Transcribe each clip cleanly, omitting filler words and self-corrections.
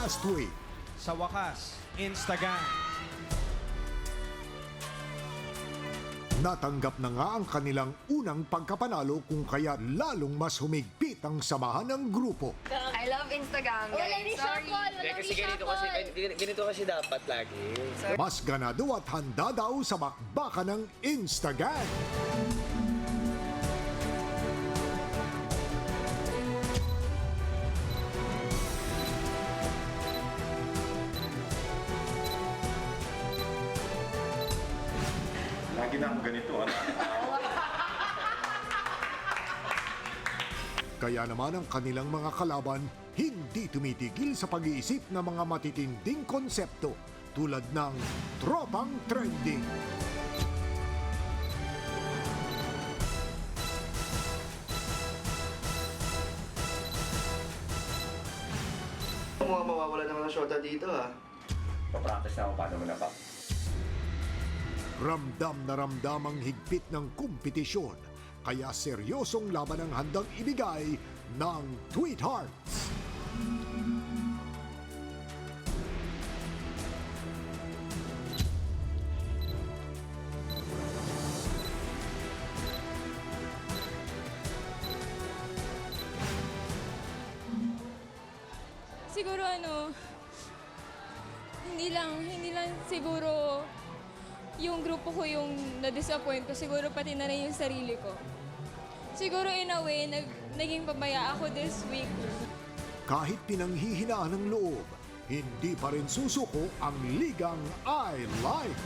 last week. Sa wakas, Instagram. Natanggap na nga ang kanilang unang pagkapanalo kung kaya lalong mas humigpit ang samahan ng grupo. I love Instagram, guys. Sorry. Kasi ganito kasi dapat lagi. Mas ganado at handa daw sa bakbakan ng Instagram. Lagi na ako ganito, Kaya naman ang kanilang mga kalaban hindi tumitigil sa pag-iisip ng mga matitinding konsepto tulad ng tropang trending. Mukhang mawawala naman ng shota dito, ha? Pa-practice na ako paano mo na pa. Ramdam na ramdam ang higpit ng kompetisyon, kaya seryosong laban ang handang ibigay ng Tweethearts. Siguro hindi lang siguro yung grupo ko yung na-disappoint ko, siguro pati na rin yung sarili ko. Siguro in a way, naging pabaya ako this week. Kahit pinanghihinaan ng loob, hindi pa rin susuko ang ligang I Like.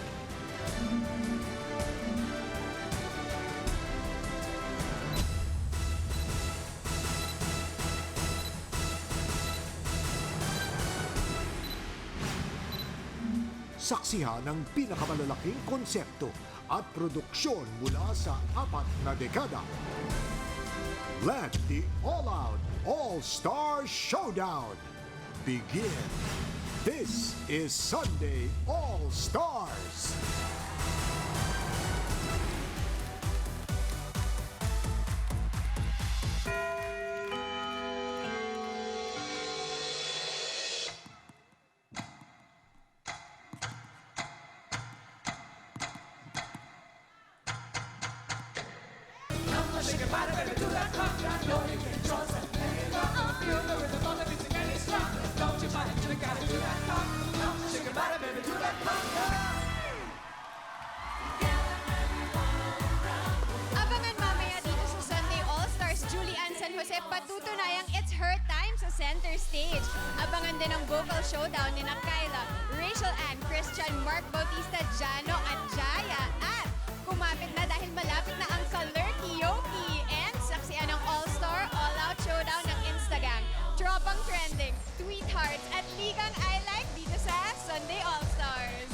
Saksihan ang pinakamalalaking konsepto at produksyon mula sa 4 na dekada. Let the all-out All-Star Showdown begin. This is Sunday All-Stars. Abangan mamaya dito sa Sunday All-Stars, Julian San Jose patutunayang it's her time sa center stage. Abangan din ang vocal showdown ni Kyla, Rachel Ann, Christian, Mark Bautista, Jano at Jaya. At kumapit na dahil malapit na ang Kalerkioki. And saksiyan ang All-Star All-Out Showdown ng Instagram, Tropang Trending, Tweethearts at Ligang I Like dito sa Sunday All-Stars.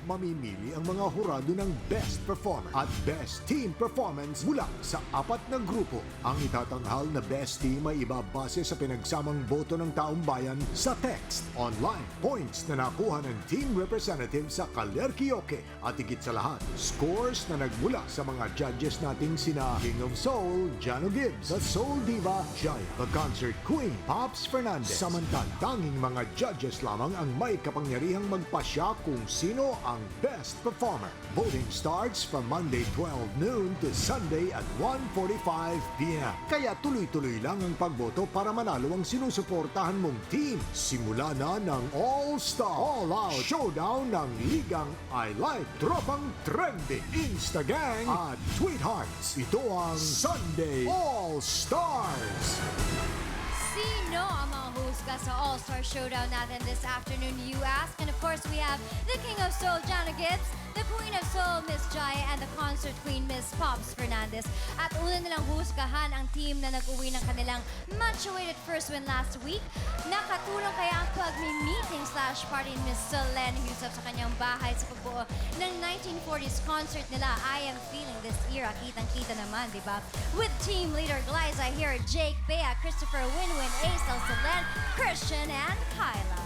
Mamimili ang mga hurado ng Best Performance at Best Team Performance mula sa 4 na grupo. Ang itatanghal na Best Team ay ibabase sa pinagsamang boto ng taong bayan sa text, online, points na nakuha ng team representative sa Kalerkioke at higit sa lahat, scores na nagmula sa mga judges nating sina King of Soul, Jano Gibbs, The Soul Diva, Jaya, The Concert Queen, Pops Fernandez. Samantala, tanging mga judges lamang ang may kapangyarihang magpasya kung sino ang best performer. Voting starts from Monday 12 noon to Sunday at 1:45 p.m. Kaya tuloy-tuloy lang ang pagboto para manalo ang sinusuportahan mong team. Simula na ng All-Star All-Out Showdown ng Ligang I Like, Tropang Trending, Instagang at Tweethearts. Ito ang Sunday All-Stars! Sino ang mga husga sa All-Star Showdown natin this afternoon, you ask? And of course, we have the King of Soul, Jana Gibbs, the Queen of Soul, Miss Jaya, and the Concert Queen, Miss Pops Fernandez. At una nilang husgahan ang team na nag-uwi ng kanilang much-awaited first win last week. Nakatulong kaya ang pag-meeting/party ni Miss Selene Yusuf sa kanyang bahay sa pagbuo ng 1940s concert nila. I Am Feeling This Era. Kitang-kita naman, di ba? With team leader Glyza here, Jake, Bea, Christopher, Winwin, Aisel, Selene, Christian, and Kyla.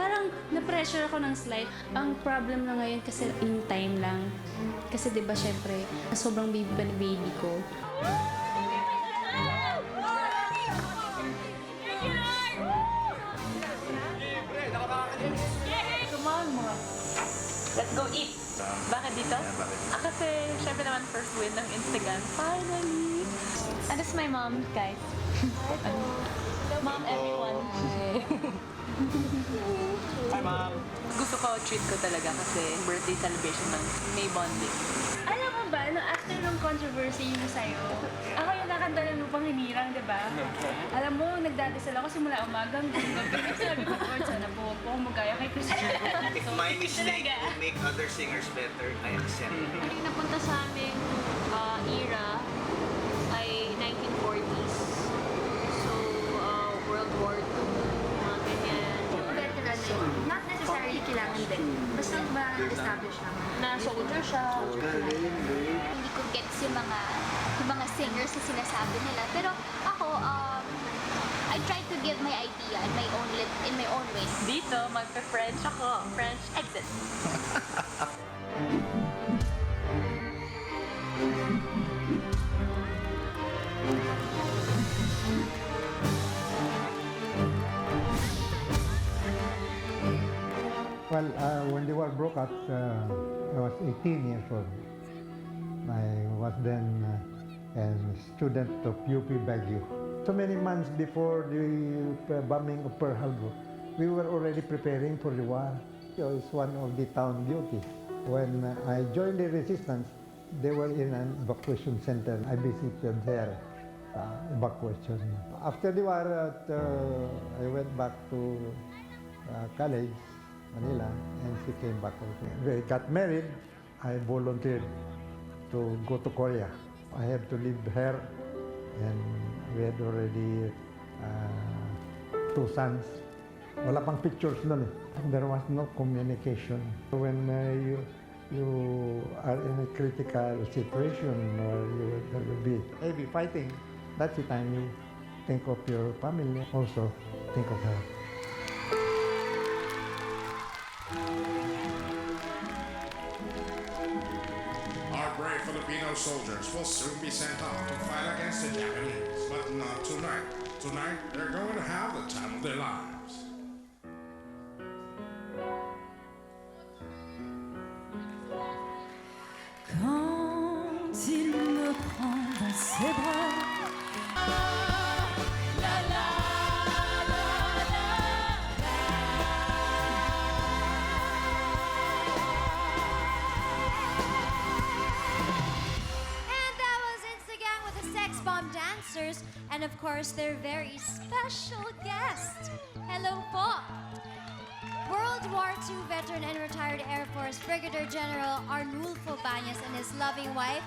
Parang na-pressure ako ng slide. Ang problem na ngayon kasi in time lang. Kasi Kasi diba syempre, sobrang baby pa ni baby ko. Come on, mga. Let's go eat. Bakit dito? Kasi syempre naman first win ng Instagram. Finally! And this is my mom, guys. Mom, everyone. Hi, Mom. Gusto ko, treat ko talaga kasi birthday celebration ng may bonding. Alam mo ba, after nung controversy yung sa'yo, ako yung nakanta ng lupang hinirang, di ba? Alam mo, nagdadasal ako simula umagang gabi. Sabi ko, Lord, sana po ako magaya kay Christian. If my mistake will make other singers better, I accept. Yung napunta sa aming era ay 1940s. So, World War II, mga ganyan. Yung veteran na yun, not necessarily kailangan din. Basta ma-establish naman. Na soldier siya. Hindi ko gets yung mga singers na sinasabi nila. Pero ako, I try to give my idea in my own way. Dito, magpe-French ako. French exit. Well, when the war broke out, I was 18 years old. I was then a student of UP Baguio. So many months before the bombing of Pearl Harbor, we were already preparing for the war. So it's one of the town duties. When I joined the resistance, they were in an evacuation center. I visited their evacuation. After the war, I went back to college, Manila, and she came back also. We got married. I volunteered to go to Korea. I had to leave her, and we had already 2 sons. Wala pang pictures nun eh. There was no communication. When you are in a critical situation, or you will be heavy fighting, that's the time you think of your family, also think of her. Our brave Filipino soldiers will soon be sent off to fight against the Japanese, but not tonight. Tonight, they're going to have the time of their lives. Quand il me prend dans ses bras. And that was Instagang with the Sex Bomb Dancers and of course their very special guest. Hello po! World War II veteran and retired Air Force Brigadier General Arnulfo Bañas and his loving wife,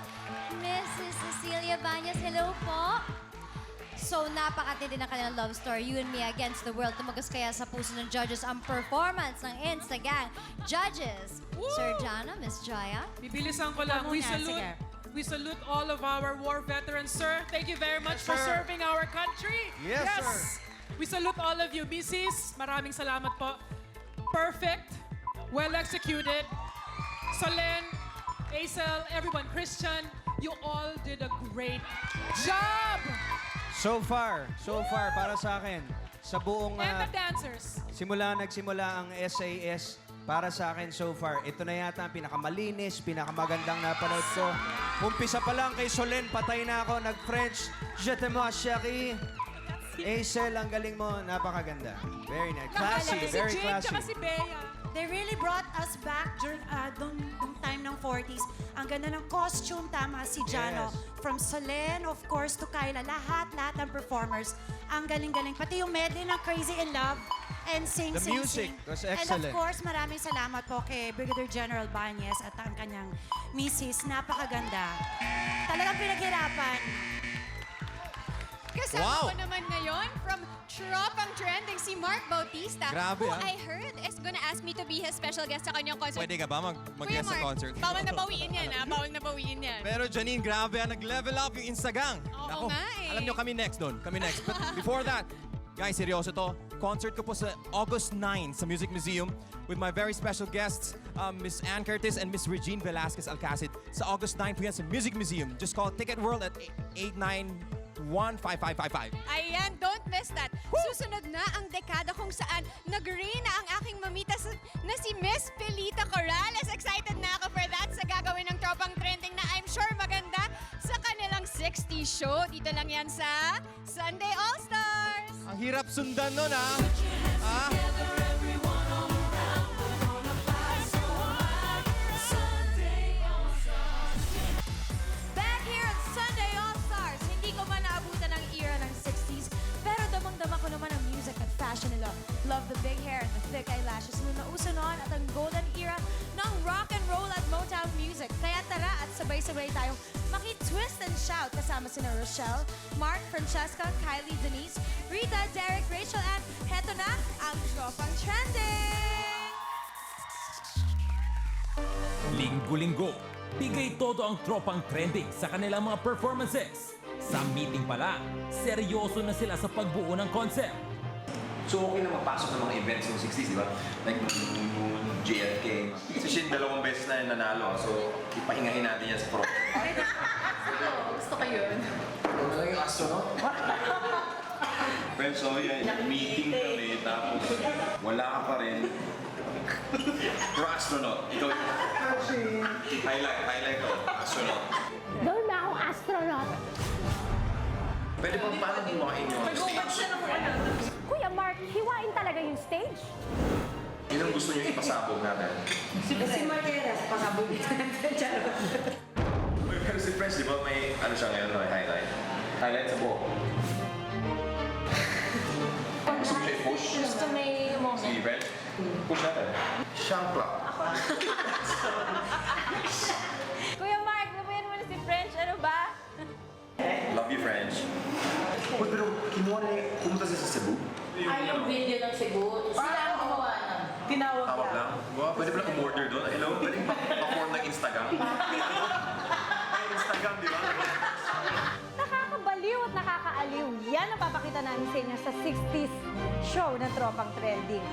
Mrs. Cecilia Bañas. Hello po! So, napakatindi ng kanilang love story, You and Me Against the World. Tumagos kaya sa puso ng judges ang performance ng Instagang. Judges, Sir Jana, Miss Jaya. Bibilisan ko lang. We salute all of our war veterans, sir. Thank you very much for serving our country. Yes, sir. We salute all of you, Mrs. Maraming salamat po. Perfect, well executed. Solen, Aisel, everyone, Christian, you all did a great job. So far, para sa akin, sa buong And the dancers. nagsimula ang SAS, para sa akin so far, ito na yata ang pinakamalinis, pinakamagandang napanood ko. Umpisa pa lang kay Solen, patay na ako, nag-French. Je t'aime, chérie. Aisel, ang galing mo, napakaganda. Very nice. Classy, very classy. Si Bea. They really brought us back during dung time ng 40s. Ang ganda ng costume, tama si Jano. Yes. From Solen, of course, to Kyla. Lahat ng performers. Ang galing-galing. Pati yung medley ng Crazy in Love and Sing, The Sing, music Sing. was And of excellent. course, maraming salamat po kay Brigadier General Bañez at ang kanyang misis. Napakaganda. Talagang pinaghirapan. Kasama ko naman ngayon from Tropang Trending si Mark Bautista, Grabe, who ah. I heard is gonna ask me to be his special guest sa kanyang concert. Pwede ka ba mag-guest sa Mark, concert? bawal na bawiin yan, ha? Bawal na bawiin yan. Pero Janine, grabe, nag-level up yung Instagang. Oo nga eh. Alam nyo, kami next doon. Kami next. But before that, Guys, seryoso to. Concert ko po sa August 9 sa Music Museum with my very special guests, Miss Ann Curtis and Miss Regine Velasquez Alcacid. Sa August 9 po yan sa Music Museum. Just call Ticket World at 891-5555. Ayan, don't miss that. Susunod na ang dekada kung saan nag-reign na ang aking mamita na si Miss Pilita Corrales. Excited na ako for that sa gagawin ng Tropang Trending na I'm sure maganda sa kanilang 60s show. Dito lang yan sa Sunday All-Stars. Ang hirap sundan nun, ha? Back here at Sunday All-Stars, hindi ko man naabutan ang era ng 60s, pero damang-dama ko naman ang music at fashion nila. Love the big hair and the thick eyelashes nung nauso noon at ang golden era ng rock and roll at Motown music. Kaya tara at sabay-sabay tayong maki-twist and shout kasama sina Rochelle, Mark, Francesca, Kylie, Denise, Rita, Derek, Rachel, and heto na ang Tropang Trending! Linggo-linggo, bigay todo ang Tropang Trending sa kanilang mga performances. Sa meeting pala, seryoso na sila sa pagbuo ng concept. So okay na magpasok ng mga events ng 60s, di ba? Like nung JFK. Si Shin, 2 beses na yung nanalo. So, ipahingahin natin yan sa pro. Gusto ko yun. Ano lang yung astronaut? Friends, so yan, meeting kami, tapos wala ka pa rin. Pro astronaut. Ikaw yung highlight ko, astronaut. Doon na akong astronaut. Pwede bang paano hiwain yung stage? Kuya Mark, hiwain talaga yung stage? Yun ang gusto nyo ipasabog natin. Si Marqueras, pasabog natin. Pero si Friends, di ba may ano siya ngayon, may highlight? Highlight sa buhok. Gusto mo siya i-push? Gusto may moment. Si Friends? Push natin. Siyang clock. Kuya Mark, nabayan mo na si French, ano ba? Love you, French. Uy, pero kinuha na yung pumunta siya sa Cebu? Ay, yung video ng Cebu. Sila ang gumawa na. Tinawag Tawag lang? Wow, pwede pala umorder doon. Hello, pwede pa-form ng Instagram. Ay, Instagram, di ba? Nakakabaliw at nakakaaliw. Yan ang papakita namin sa inyo sa 60s show ng Tropang Trending.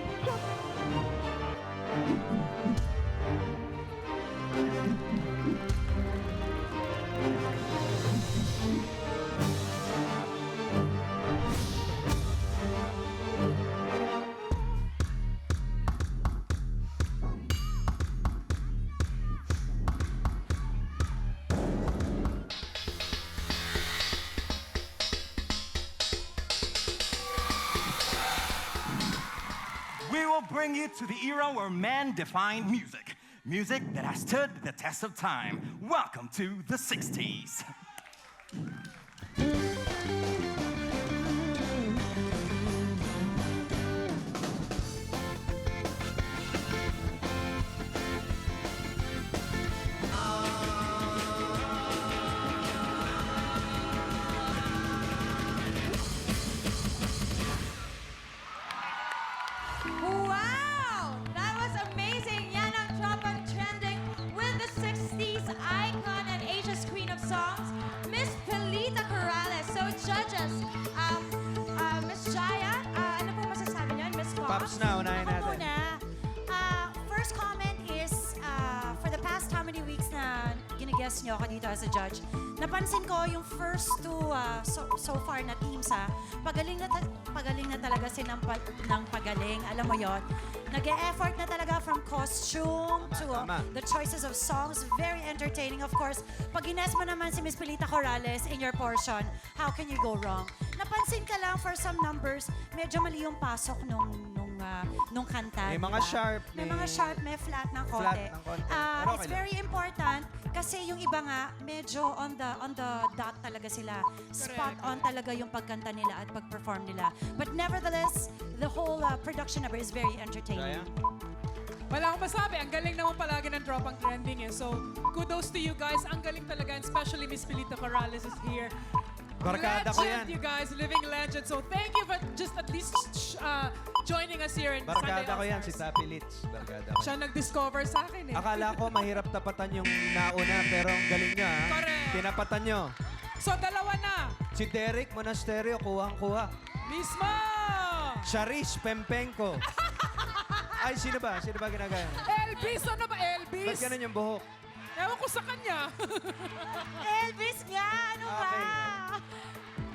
We will bring you to the era where man defined music. Music that has stood the test of time. Welcome to the 60s. Wow! That was amazing! Yan ang Tropang Trending with the 60s icon and Asia's queen of songs, Miss Pilita Corrales. So judges, Miss Jaya, ano po masasabi niyan? Miss Pops? Pops na, unahin Ako natin. muna. First comment is, for the past how many weeks na gine-guest nyo ako dito as a judge, napansin ko yung first two so far na teams, pagaling na talaga sila ng pagaling. Alam mo yon. Nag-e-effort na talaga from costume to the choices of songs. Very entertaining, of course. Pag ines mo naman si Miss Pilita Corrales in your portion, how can you go wrong? Napansin ka lang for some numbers, medyo mali yung pasok nung kanta. May mga sharp, May mga sharp, may flat ng konti. Pero It's okay lang. very important kasi yung iba nga, medyo on the dot talaga sila. Spot on talaga yung pagkanta nila at pag-perform nila. But nevertheless, the whole production number is very entertaining. Wala akong masabi. Ang galing naman palagi ng Tropang Trending eh. So, kudos to you guys. Ang galing talaga. And especially Miss Pilita Corrales is here. Barkada ko yan. Legend, you guys. Living legend. So, thank you for just at least joining us here in Sunday Barkada ko yan, si All-Stars. Tapi Litz. Barkada ko. Siya nag-discover sa akin eh. Akala ko mahirap tapatan yung nauna, pero ang galing niya, ha? Correct. Tinapatan nyo. So, dalawa na. Si Derek Monasterio, kuhang-kuha. Mismo! Charis Pempenko. Ay, sino ba? Sino ba ginagaya? Elvis, ano ba Elvis? Ba't ganun yung buhok? Ewan ko sa kanya. Elvis nga! Ano ba?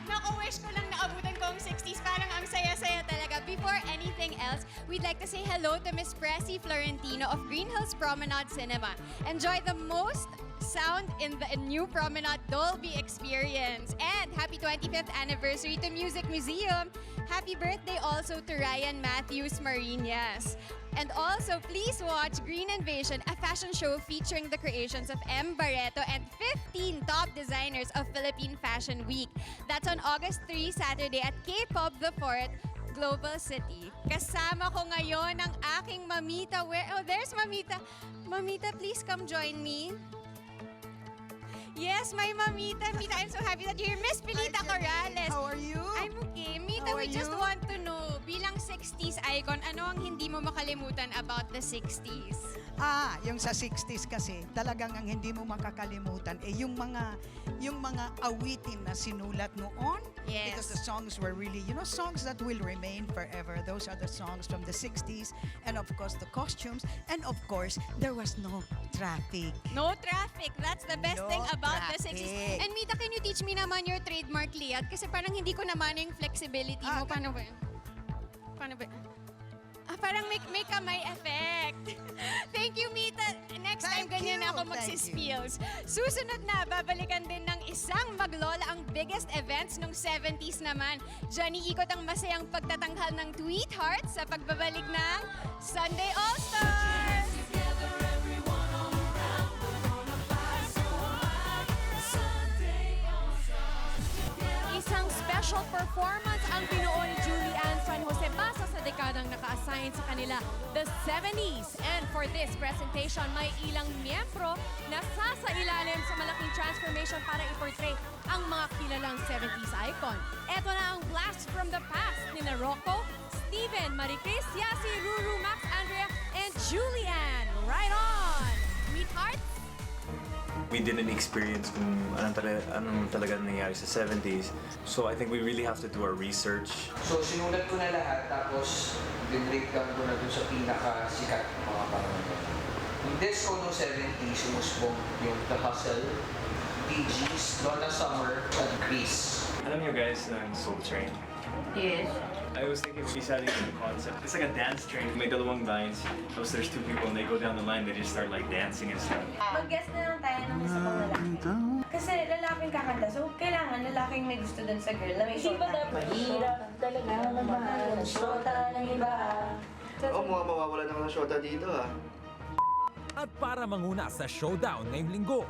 Naku, wish ko lang naabutan ko ang 60s. Parang ang saya-saya talaga. Before anything else, we'd like to say hello to Miss Pressy Florentino of Green Hills Promenade Cinema. Enjoy the most sound in the new Promenade Dolby experience. And happy 25th anniversary to Music Museum. Happy birthday also to Ryan Matthews Marinas. And also, please watch Green Invasion, a fashion show featuring the creations of M. Barreto and 15 top designers of Philippine Fashion Week. That's on August 3, Saturday at K-Pop The Fort, Global City. Kasama ko ngayon ang aking mamita. Oh, there's mamita. Mamita, please come join me. Yes, my mamita. Mita, I'm so happy that you're here. Miss Pilita Corrales. How are you? I'm okay. Mita, we just want to know, bilang 60s icon, ano ang hindi mo makalimutan about the 60s? Yung sa 60s kasi, talagang ang hindi mo makakalimutan yung mga awitin na sinulat noon. Yes. Because the songs were really, songs that will remain forever. Those are the songs from the 60s. And of course, the costumes. And of course, there was no traffic. No traffic. That's the best No thing about the traffic. 60s. And Mita, can you teach me naman your trademark liyad? Kasi parang hindi ko naman yung flexibility mo. Paano ba yun? Paano ba yun? Parang may kamay effect. Thank you, Mita. Next time, ganyan na ako magsispills. Susunod na, babalikan din ng isang maglola ang biggest events nung 70s naman. Diyan iikot ang masayang pagtatanghal ng Tweet Hearts sa pagbabalik ng Sunday All-Stars! Isang special performance ang binuo ni Julian San Jose basa sa dekadang naka-assign sa kanila, the 70s. And for this presentation, may ilang miyembro na sasailalim sa malaking transformation para i-portray ang mga kilalang 70s icon. Ito na ang blast from the past ni Rocco, Steven, Maricris, Yasi, Ruru, Max, Andrea, and Julian. Right on! Meet Hearts? We didn't experience kung anong talaga nangyari sa 70s. So I think we really have to do our research. So sinulat ko na lahat, tapos din-breakdown ko na dun sa pinaka-sikat mga panahon. Yung disco noong 70s, umusbong yung The Hustle, Bee Gees, Donna Summer, at Grease. Alam niyo guys, Soul Train. Yes. I was thinking isa rin yung concept. It's like a dance train. May dalawang lines. Tapos there's two people and they go down the line, they just start like dancing and stuff. Mag-guess na lang tayo ng isa pang lalaki. Kasi lalaking kakanta, so kailangan lalaking may gusto dun sa girl na may shota. Mahirap talaga magmahal ng shota ng iba. Mukhang mawawala naman ng shota dito At para manguna sa showdown ngayong linggo,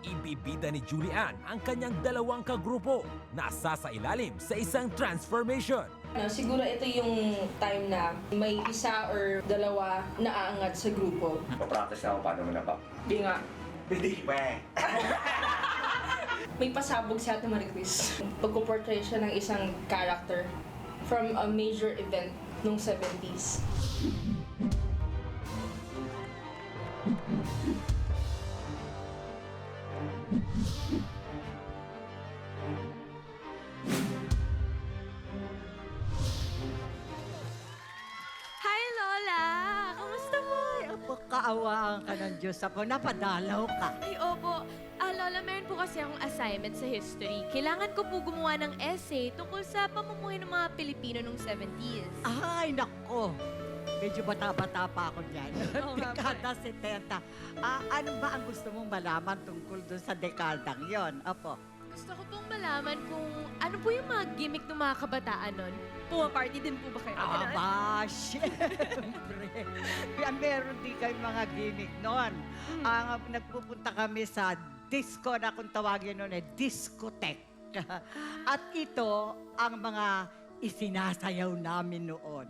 ibibida ni Julian ang kanyang dalawang kagrupo na sasailalim sa isang transformation. Siguro ito yung time na may isa or dalawa na aangat sa grupo. Pa-practice na ako paano mo na ba? Di nga. Hindi, weh! May pasabog si Ate Maricris. Pagpo-portray siya ng isang character from a major event nung 70s. Hi, Lola! Kamusta mo? Kaawaan ka ng Diyos ako. Napadalaw ka. Ay, opo. Lola, meron po kasi akong assignment sa history. Kailangan ko po gumawa ng essay tungkol sa pamumuhay ng mga Pilipino nung 70s. Ay, nako. Medyo bata-bata pa ako dyan. Dekada 70. Ano ba ang gusto mong malaman tungkol doon sa dekadang yon? Apo. Gusto ko pong malaman kung ano po yung mga gimmick ng mga kabataan nun. Puma-party din po ba kayo? Aba, syempre. Meron din kayong mga gimmick noon. Nagpupunta kami sa disco na kung tawagin noon discotheque. At ito ang mga isinasayaw namin noon.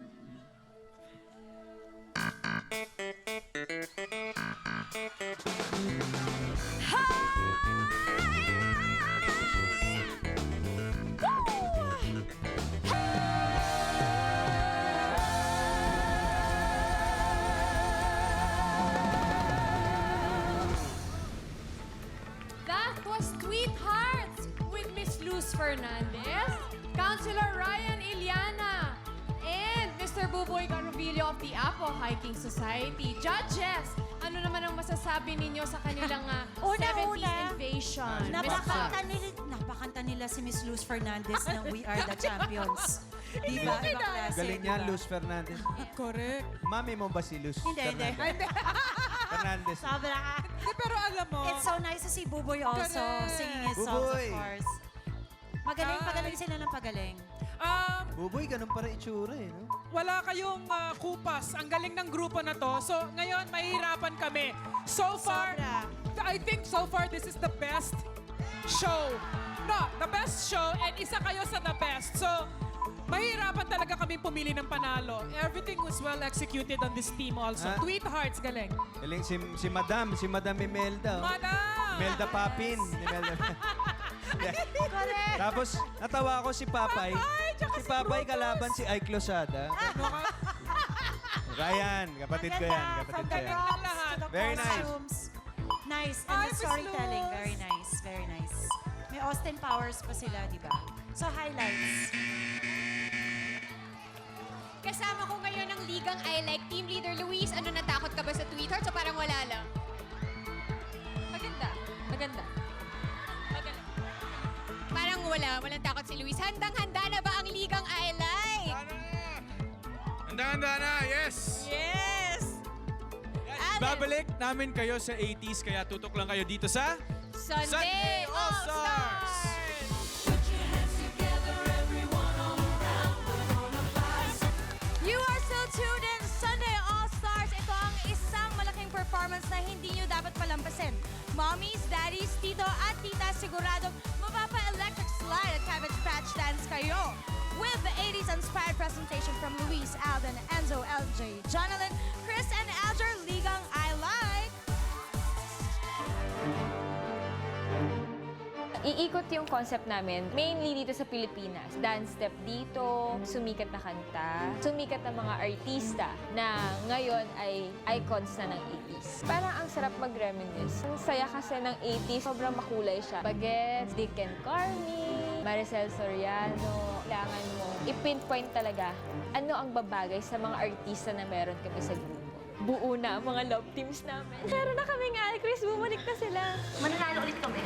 That was Tweet Hearts with Miss Luz Fernandez, Councilor Ryan Iliana, and Mr. Buboy Garrovillo of the Apo Hiking Society. Judges, ano naman ang masasabi ninyo sa kanilang 70s invasion? Napakanta nila si Miss Luz Fernandez ng We Are the Champions. Di ba? Ibang klase, Galing di niya, ba? Luz Fernandez. Correct. Mami mo ba si Luz Hindi. Fernandez? Fernandez. Sobra ka. Pero alam mo, It's so nice to see Buboy also Correct. singing his songs, of Buboy. course. Magaling sila ng pagaling. Buboy, ganun pa rin itsura eh, no? wala kayong kupas. Ang galing ng grupo na to. So, ngayon, mahihirapan kami. So far, I think so far, this is the best show. No, the best show, and isa kayo sa the best. So, mahirapan talaga kami pumili ng panalo. Everything was well executed on this team also. Ah. Tweet hearts, galing. Galing si Madam Imelda. Oh. Madam! Imelda Papin. Imelda. Correct. Tapos, natawa ko si Papay. Si Papay kalaban si Ike Losada. Ryan, kapatid ko yan. Kapatid ko yan. Very nice. Nice. And the storytelling, very nice. Very nice. May Austin Powers pa sila, di ba? So, highlights. Kasama ko ngayon ang Ligang I Like Team Leader Luis. Ano, natakot ka ba sa tweet hearts o parang wala lang? Maganda. Maganda. Maganda. Parang walang takot si Luis. Handang-handa na ba ang Ligang I Like? Handa na, yes! Yes! Babalik namin kayo sa 80s, kaya tutok lang kayo dito sa Sunday All-Stars! You are still tuned in Sunday All-Stars. Ito ang isang malaking performance na hindi nyo dapat palampasin. Mommies, daddies, tito at tita, siguradong mapapa-electric slide at cabbage patch dance kayo. With the 80s inspired presentation from Luis, Alden, Enzo, LJ, Jonathan, Chris, and Alger, Ligang I Like. Iikot yung concept namin, mainly dito sa Pilipinas. Dance step dito, sumikat na kanta, sumikat na mga artista na ngayon ay icons na ng 80s. Parang ang sarap mag-reminisce. Ang saya kasi ng 80s, sobrang makulay siya. Bagets, Dick and Carmi, Maricel Soriano. Kailangan mo i-pinpoint talaga ano ang babagay sa mga artista na meron kami sa grupo. Buo na ang mga love teams namin. Meron na kaming Chris, bumalik na sila. Mananalo ulit kami.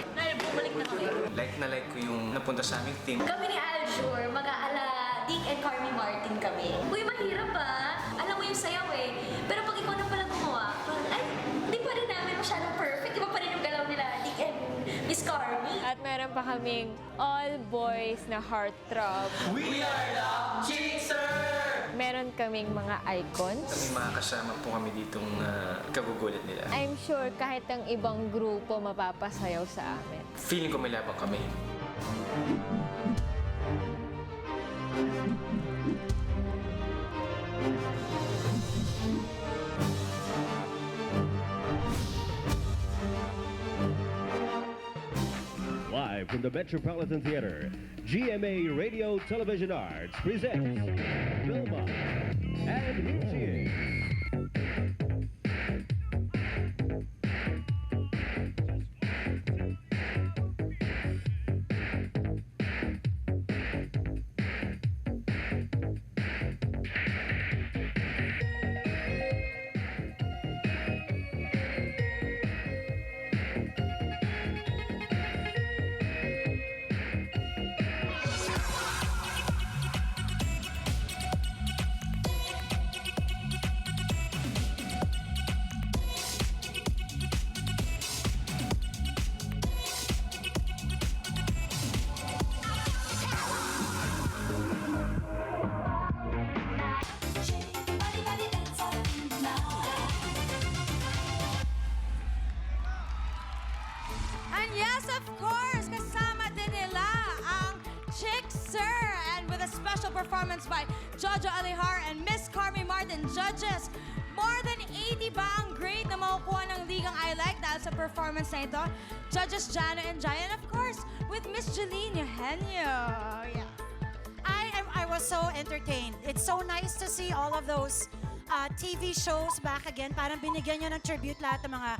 Bumalik na kami. Like ko yung napunta sa aming team. Kami ni Aljur, mag-aala Dick and Carmi Martin kami. Uy, mahirap ba? Alam mo yung sayaw eh. Pero pag ikaw na pala gumawa, ay, di pa rin namin masyadong perfect. Iba pa rin yung galaw nila, Dick and Miss Carmi. At meron pa kaming all-boys na heartthrob. We are the Chaser! Meron kaming mga icons. May mga kasama po kami ditong kagugulat nila. I'm sure kahit ang ibang grupo mapapasayaw sa amin. Feeling ko may labang kami. Live from the Metropolitan Theater, GMA Radio Television Arts presents Vilma and here she is. And yes, of course, kasama din nila ang Chick Sir. And with a special performance by Jojo Alihar and Miss Carmi Martin, judges. More than 80 ba ang grade na makukuha ng Ligang I Like dahil sa performance na ito? Judges Jano and Jai, and of course, with Miss Jeline Eugenio. Yeah. I was so entertained. It's so nice to see all of those TV shows back again. Parang binigyan nyo ng tribute lahat ng mga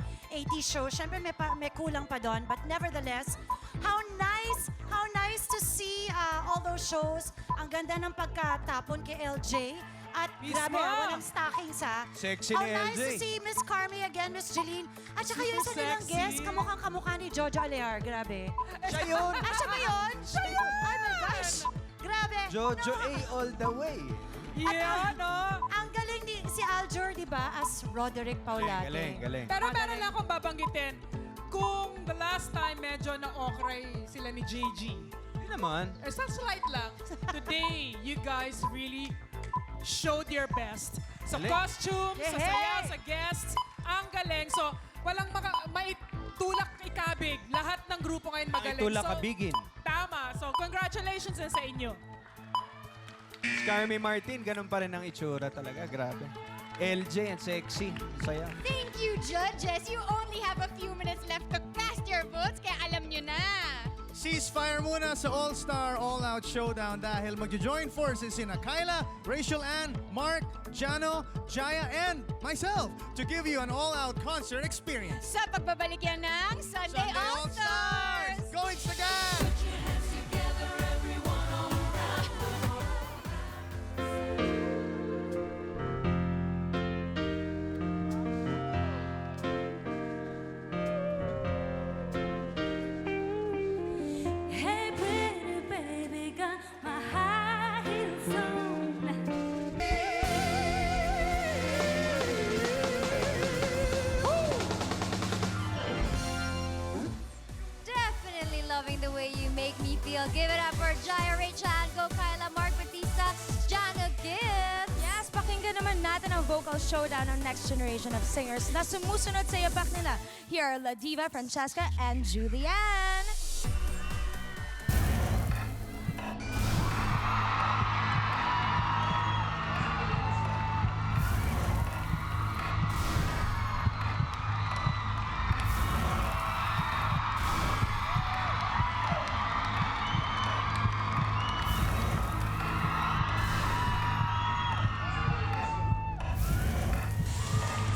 80s shows. Siyempre may kulang pa doon. But nevertheless, how nice to see all those shows. Ang ganda ng pagkatapon kay LJ. At Mismo. grabe, walang stockings ha. Sexy Oh, ni nice LJ. to see Miss Carmi again, Miss Jeline. At saka yung isa Super nilang sexy. guest, kamukhang-kamukha ni Jojo Alehar. Grabe. Siya yun. Ah, siya ba yun? Siya yun! Oh my gosh! Grabe. Jojo A all the way. Yeah, no? Ang galing ni si Aljur, di ba? As Roderick Paulate. Galing. Pero meron lang akong babanggitin. Kung the last time medyo na-okray sila ni JG, Hindi naman. sa slight lang, today, you guys really showed your best. Sa Galing. costume, sa Yehey! sayaw, sa guests, ang galing. So, walang maitulak ikabig. Lahat ng grupo ngayon magaling. Maitulak So, kabigin. tama. So, congratulations din sa inyo. Carmi Martin, ganun pa rin ang itsura talaga. Grabe. LJ and sexy. Saya. Thank you, judges. You only have a few minutes left to cast your votes, kaya alam nyo na. Ceasefire muna sa All-Star All-Out Showdown dahil magjo-join forces sina Kyla, Rachel Ann, Mark, Jano, Jaya, and myself to give you an all-out concert experience. Sa pagbabalik yan ng Sunday All-Stars! Going Sagan! Hey, pretty baby, got my high heels on. Definitely loving the way you make me feel. Give it up for Jaya, Rachel, and Go Kyla, Mark Batista, Jana Gibbs. Yes, pakinggan naman natin ang vocal showdown ng next generation of singers na sumusunod sa yapak nila. Here are La Diva, Francesca, and Julianne.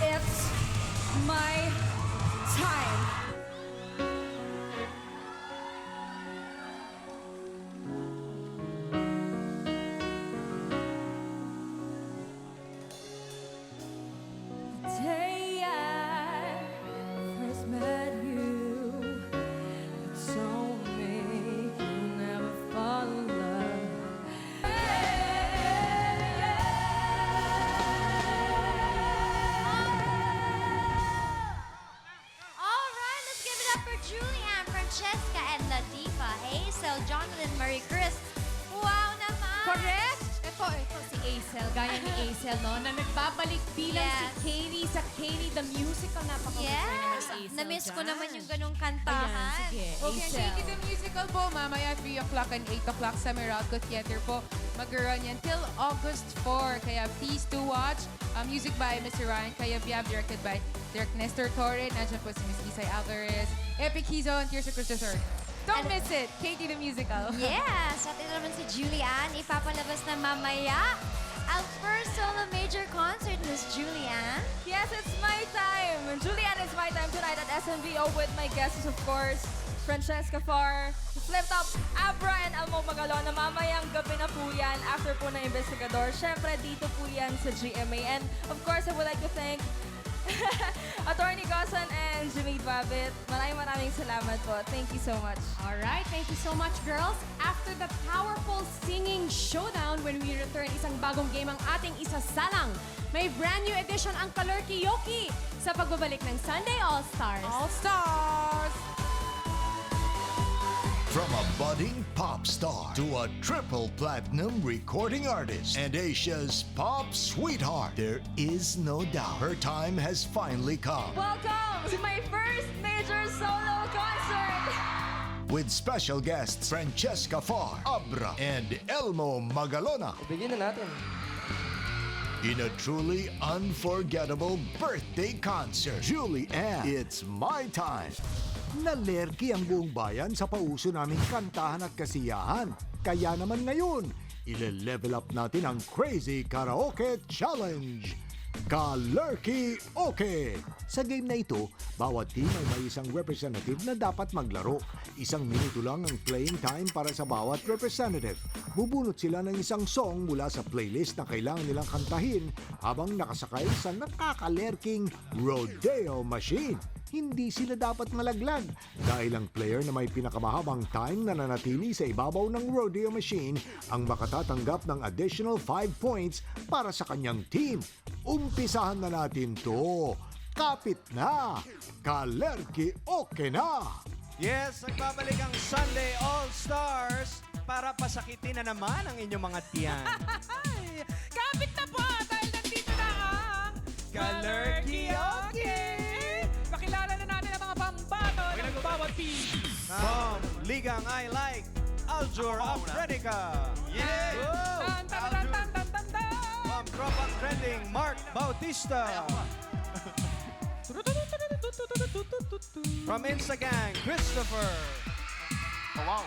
It's my time. The day I first met you, you told me you'll never fall in love. All right, let's give it up for Julianne, Francesca, and La Diva, Hazel, Jonathan, Marie Chris. Wow naman! Correct? Ito si Acel, gaya ni Acel, no? Na nagbabalik bilang Yes. si Katie sa Katie the Musical. Napaka-gusto naman Yes! si Acel Na-miss ko dyan. naman yung ganong kantahan. Sige, Okay, Acel. Katie the Musical po, mamaya 3 o'clock and 8 o'clock sa Meralco Theater po. Mag-run yan till August 4. Kaya please to watch. Music by Mr. Ryan Cayabyab, directed by Dirk Nestor Torre. Nandiyan po si Miss Isay Alvarez. Epic Kizon, Tears of Christopher. Don't miss it. Katie the Musical. Yes! At ito naman si Julianne, ipapalabas na mamaya ang first solo major concert, Miss Julianne. Yes, it's my time. Julianne, it's my time tonight at SNVO with my guests, of course, Francesca Farr, Flip Top, Abra, and Almo Magalona. Mamayang gabi na po yan after po ng investigador. Siyempre, dito po yan sa GMA. And of course, I would like to thank Attorney Gosan and Jimmy Babbitt. Maraming salamat po. Thank you so much. All right, thank you so much, girls. After the powerful singing showdown, when we return, isang bagong game ang ating isasalang. May brand new edition ang Kalurki-Yoki sa pagbabalik ng Sunday All-Stars. All-Stars! From a budding pop star to a triple platinum recording artist and Asia's pop sweetheart, there is no doubt her time has finally come. Welcome to my first major solo concert! With special guests Francesca Farr, Abra, and Elmo Magalona. Bigyan na natin. In a truly unforgettable birthday concert, Julianne, it's my time. Nalerki ang buong bayan sa pauso naming kantahan at kasiyahan. Kaya naman ngayon, ile-level up natin ang Crazy Karaoke Challenge. Ka-Lurky Okay! Sa game na ito, bawat team ay may isang representative na dapat maglaro. 1 minuto lang ang playing time para sa bawat representative. Bubunot sila ng isang song mula sa playlist na kailangan nilang kantahin habang nakasakay sa nakakalerking rodeo machine. Hindi sila dapat malaglag dahil ang player na may pinakamahabang time na nanatili sa ibabaw ng rodeo machine ang makatatanggap ng additional 5 points para sa kanyang team. Umpisahan na natin to. Kapit na! Ka-Lurky Okay na! Yes, nagbabalik ang Sunday All-Stars para pasakitin na naman ang inyong mga tiyan. Kapit na po dahil nandito na ang Ka-Lurky Okay! Pakilala na natin ang mga pambato ng bawat team. From Ligang I Like, Aljur Afrenica. Yeah! Tan, tan, tan, tan, tan, tan, tan. From Tropang Trending, Mark Bautista. From Instagang, Christopher. Oh, wow.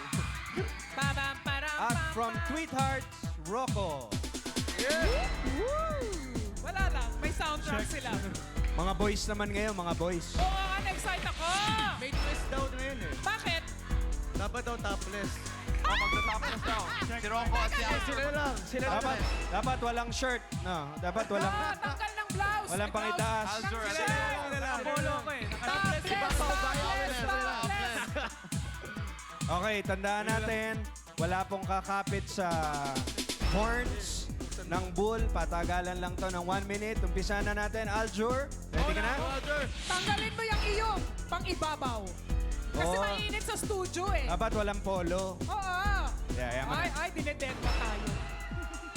At from Tweethearts, Rocco. Wala lang, may soundtrack sila. Mga boys naman ngayon, mga boys. Oo, na-excite ako! May twist daw na yun eh. Bakit? Dapat daw topless. Magta-topless daw. Si Rocco at si Al. Sila lang. Dapat walang shirt. No, dapat walang... Tanggal ng blouse! Walang pangitaas. Aljur, Napolo ko eh. Okay, tandaan natin, wala pong kakapit sa horns ng bull. Patagalan lang to ng 1 minute. Umpisa na natin. Aljur, ready ka na? Tanggalin mo yung iyong pang-ibabaw. Kasi Oo. mainit sa studio eh. Dapat walang polo. Oo. Yeah, Ay, dineded pa tayo.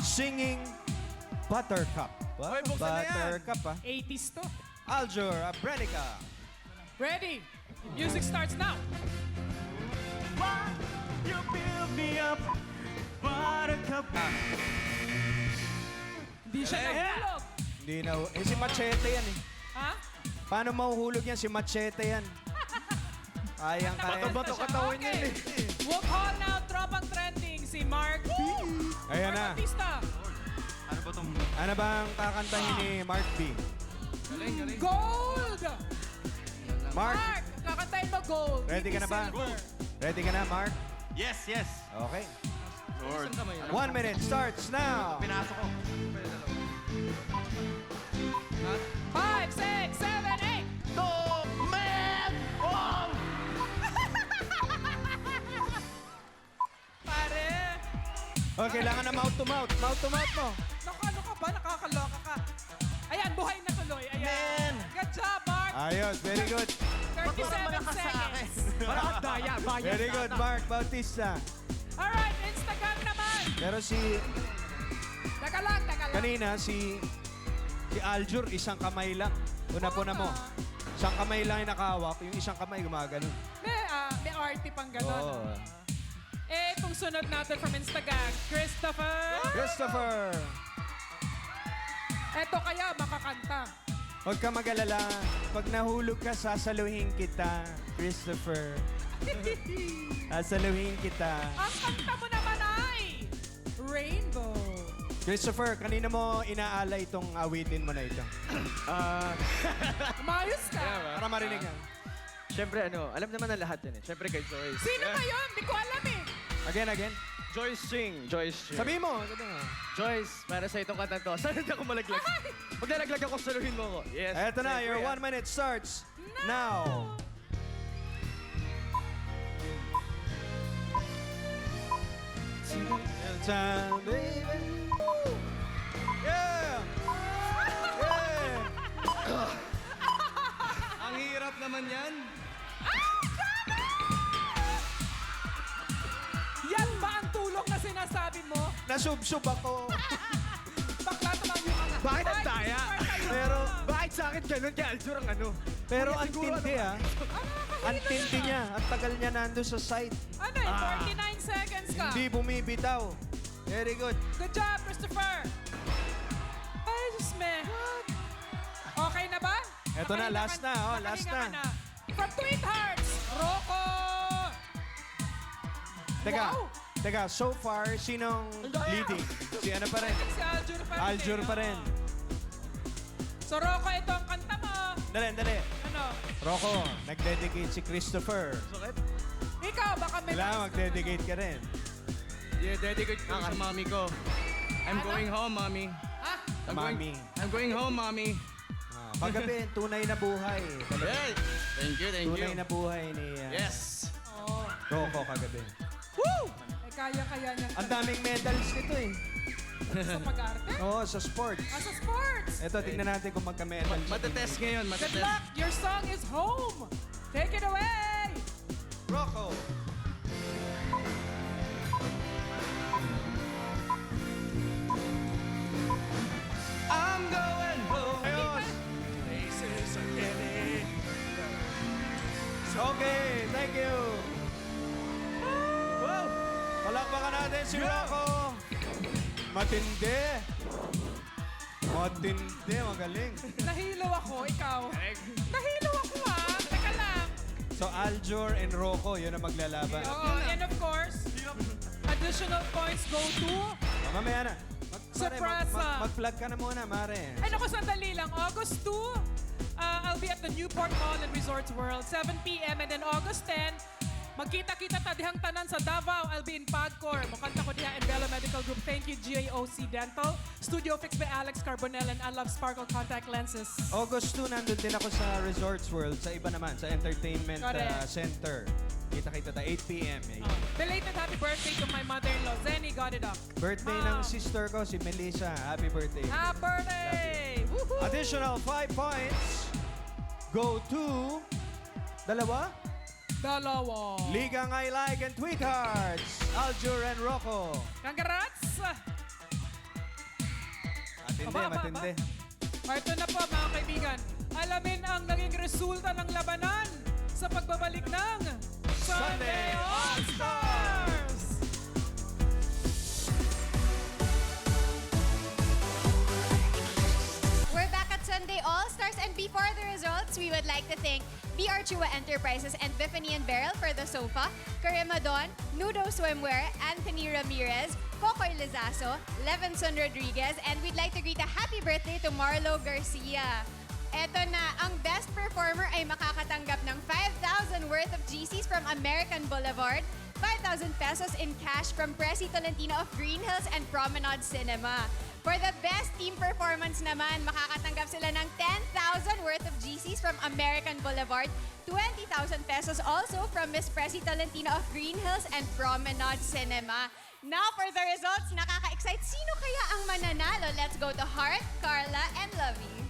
Singing Buttercup. Hoy, buksan na yan. Buttercup, ah. 80s to. Aljur Afrenica. Ready? Music starts now. You build me up, buttercup. Hindi siya nahulog. Hindi na... si Machete yan eh. Ha? Paano mahuhulog yan? Si Machete yan. Kayang kaya. Bato-bato katawan niya eh. We'll call now Tropang Trending si Mark B. Ayan na. Bautista. Ano ba itong... Ano ba ang kakantahin ni Mark B? Gold! Mark, Mark, kakantahin mo gold. ready ka na ba? Silver. Ready ka na, Mark? Yes, yes. Okay. Lord. 1 minute starts now. Pinasok ko. 5, 6, 7, 8. Pare! Okay, kailangan na mouth to mouth. Mouth to mouth mo. Naku, ano ka ba? Nakakaloka ka. Ayan, buhay na tuloy. Ayan. Good job, Mark. Ayos, very good. 37 seconds. Parang daya. Very good, Mark Bautista. Alright, Instagram naman. Pero si... Teka lang. Kanina, si Aljur, isang kamay lang. Una-puna mo. Isang kamay lang yung nakahawak, yung isang kamay gumagano. May arty pang gano'n. Oo. Eh, itong sunod natin from Instagram, Christopher. Eto kaya, makakanta. Huwag ka mag-alala. Pag nahulog ka, sasaluhin kita, Christopher. Sasaluhin kita. Ang kanta mo naman ay Rainbow. Christopher, kanina mo inaalay itong awitin mo na ito. Umayos ka. Para marinig yan. Siyempre, alam naman na lahat yan eh. Siyempre kay Joyce. Sino ba yun? Di ko alam eh. Again. Joyce Ching. Sabihin mo. Joyce, para sa itong kanta to. Sana hindi ako malaglag. Pag nalaglag ako, saluhin mo ko. Yes. Eto na, your 1 minute starts now. Time, baby. Yeah! Ang hirap naman yan. Yan ba ang tulong na sinasabi mo? Nasubsob ako. Bakla tumayo ka nga. Bakit ang daya? Pero, Bakit sa akin ganun kay Aljur ang ano? pero ang tindi ah. Ang tindi niya. Ang tagal niya nando sa site. Ano eh, 49 seconds ka. Hindi bumibitaw. Very good. Good job, Christopher. Ay, Diyos me. Okay na ba? Eto na, last na. Oh, last Nakahinga na. ka From Tweethearts, Rocco. Teka, so far, sinong leading? Si ano pa rin? Si Aljur pa rin. Aljur eh, pa rin. oo. So, Rocco, ito ang kanta mo. Dali. Ano? Rocco, nag-dedicate si Christopher. Ikaw, baka may... Kailangan mag-dedicate ka rin. Yeah, dedicate ko sa mommy ko. I'm going home, mommy. Ha? I'm going home, mommy. Paggabi, tunay na buhay. Yeah. Thank you. Tunay na buhay ni Yes. Oo. Rocco kagabi. Woo! Kaya niya. Ang daming medals nito eh. Sa pag-arte? Oo, sa sports. Sa sports! Ito, tignan natin kung magka-medal. Matetest ngayon, Good luck! Your song is Home! Take it away! Rocco! I'm going home. Places are getting. Okay, thank you. Wow! Palakpakan natin si Rocco. Matindi. Magaling. Nahilo ako, ikaw. Nahilo ako Teka lang. So, Aljur and Rocco, yun ang maglalaban. Oo, and of course, additional points go to... Mamaya na. Surpresa. Mag-plug ka na muna, Mare. Ay, naku, sandali lang. August 2, I'll be at the Newport Mall and Resorts World, 7 p.m. And then August 10, magkita-kita ta dihang tanan sa Davao. I'll be in Pagcor. Mukanta ko diha in Bella Medical Group. Thank you, GAOC Dental. Studio fixed by Alex Carbonell and I Love Sparkle Contact Lenses. August 2, nandun din ako sa Resorts World. Sa iba naman, sa Entertainment Correct. Center. Kita-kita ta, 8 p.m. Belated happy birthday to my mother-in-law. Zenny got it up. Birthday ng sister ko, si Melissa. Happy birthday. Happy birthday! Woohoo! Additional 5 points go to... Dalawa? Ligang I Like and Tweet Hearts. Aljur and Rocco. Congrats! Matindi. Ito na po mga kaibigan. Alamin ang naging resulta ng labanan sa pagbabalik ng Sunday All-Stars! We're back at Sunday All-Stars, and before the results, we would like to thank BR Chua Enterprises and Biffany and Beryl for the sofa, Karimadon, Nudo Swimwear, Anthony Ramirez, Kokoy Lizaso, Levinson Rodriguez, and we'd like to greet a happy birthday to Marlo Garcia. Eto na, ang best performer ay makakatanggap ng 5,000 worth of GCs from American Boulevard, 5,000 pesos in cash from Presi Tolentino of Green Hills and Promenade Cinema. For the best team performance naman, makakatanggap sila ng 10,000 worth of GCs from American Boulevard, 20,000 pesos also from Miss Presi Tolentino of Green Hills and Promenade Cinema. Now for the results, nakaka-excite. Sino kaya ang mananalo? Let's go to Heart, Carla, and Lovey.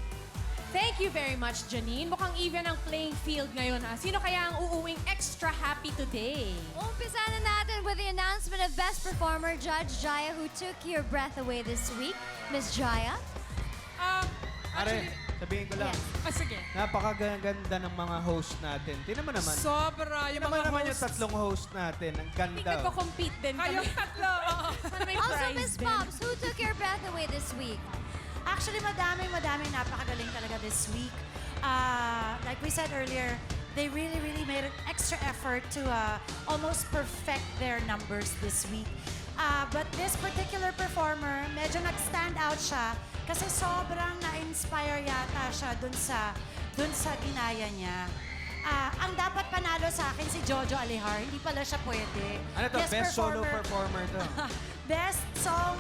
Thank you very much, Janine. Mukhang even ang playing field ngayon. Sino kaya ang uuwing extra happy today? Umpisa na natin with the announcement of Best Performer, Judge Jaya, who took your breath away this week. Miss Jaya? Are, sabihin ko lang. Sige. Napakaganda ng mga host natin. Tingnan mo naman. Sobra. Yung mga naman hosts. yung tatlong host natin. Ang ganda. Nagko-compete din kami. Kayong tatlo. Sana may Also, prize Miss din. Pops, who took your breath away this week? Actually, madaming napakagaling talaga this week. Like we said earlier, they really made an extra effort to almost perfect their numbers this week. But this particular performer, medyo nag-stand out siya kasi sobrang na-inspire yata siya dun sa ginaya niya. Ang dapat panalo sa akin si Jojo Alihar, hindi pala siya pwede. Ano to? Best solo performer to. Best song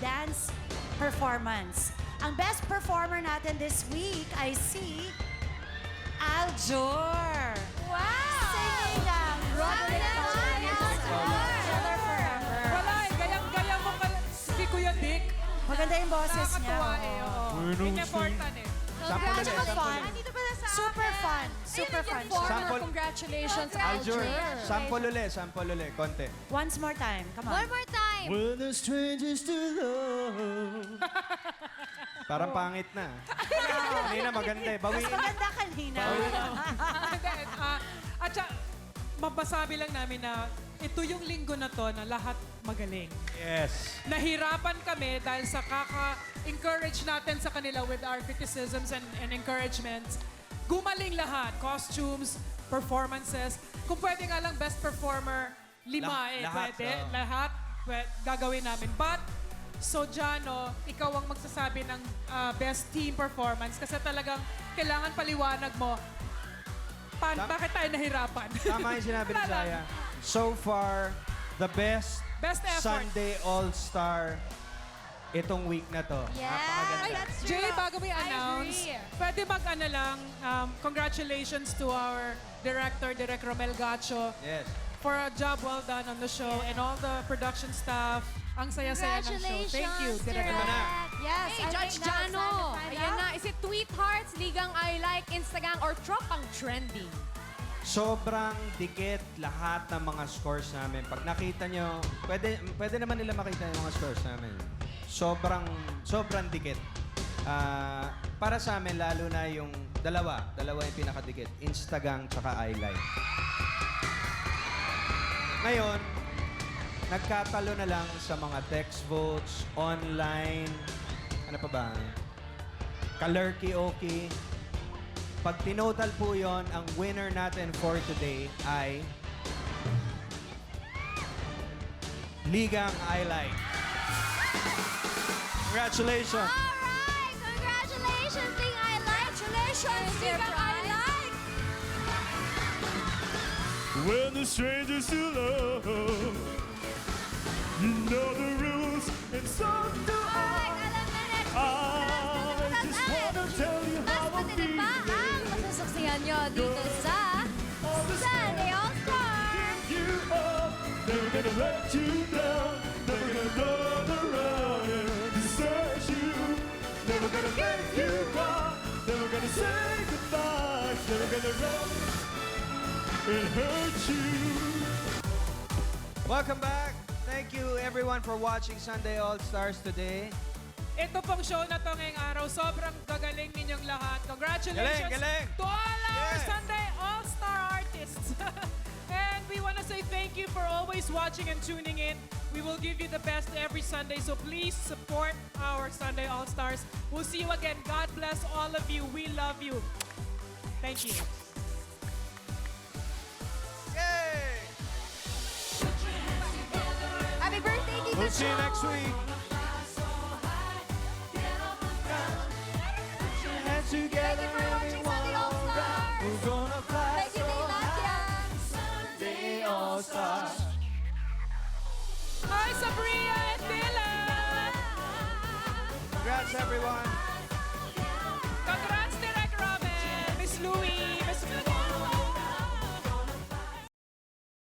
dance performance. Ang best performer natin this week ay si Aljur. Wow! Singing ang Wala gayang-gayang mo si Kuya Dick. Maganda yung boses niya. Nakakatuwa oo. In-effortan Congratulations. Super fun. Super fun. Sample. Congratulations, Aljur, Aljur. sample uli, konti. Once more time. Come on. One more time. We're the strangest to love. Parang pangit na. Kanina maganda eh. Mas Bawiin. maganda kanina. At siya, mabasabi lang namin na ito yung linggo na to na lahat magaling. Yes. Nahirapan kami dahil sa kaka-encourage natin sa kanila with our criticisms and encouragements. Gumaling lahat. Costumes, performances. Kung pwede nga lang best performer, 5 Lahat, pwede. oo. Lahat gagawin namin. But So, Jano, ikaw ang magsasabi ng best team performance kasi talagang kailangan paliwanag mo bakit tayo nahirapan. Tama yung sinabi ni Jaya. So far, the best effort. Sunday All-Star itong week na to. Napakaganda. Jay, bago mo i-announce, pwede mag-ano lang, congratulations to our director, Direk Romel Gacho, Yes. for a job well done on the show and all the production staff. Ang saya-saya ng show. Thank you, Direk. Yes, Hey, Judge Jano. Ayan na. Is it Tweet Hearts, Ligang I Like, Instagram, or Tropang Trending? Sobrang dikit lahat ng mga scores namin. Pag nakita nyo, pwede naman nila makita yung mga scores namin. Sobrang dikit. Para sa amin, lalo na yung dalawa yung pinakadikit. Instagang tsaka I-Like. Ngayon, nagkatalo na lang sa mga text votes, online, ano pa ba? Kalurky-okey. Pag tinotal po yon, ang winner natin for today ay Ligang I Like. Congratulations! Alright! Congratulations, Ligang I Like! Congratulations, Ligang I Like! When the strangers to love, you know the rules, and so do I. I just wanna tell you how I feel. Ang masasaksihan nyo dito sa Sunday All-Star! You up, never gonna let you down, never gonna run around and desert you, never gonna make you cry, never gonna say goodbye, never gonna run and hurt you. Welcome back! Thank you everyone for watching Sunday All-Stars today. Ito pong show na to ngayong araw, sobrang gagaling ninyong lahat. Congratulations Galing! to all our Sunday All-Star artists. And we want to say thank you for always watching and tuning in. We will give you the best every Sunday, so please support our Sunday All-Stars. We'll see you again. God bless all of you. We love you. Thank you. Yay! Happy birthday, Tito We'll see you Joe. next week. Hands together, everyone alright. We're gonna fly so high. Sunday All-Stars. Hi, Sabria and Dylan! Congrats, everyone.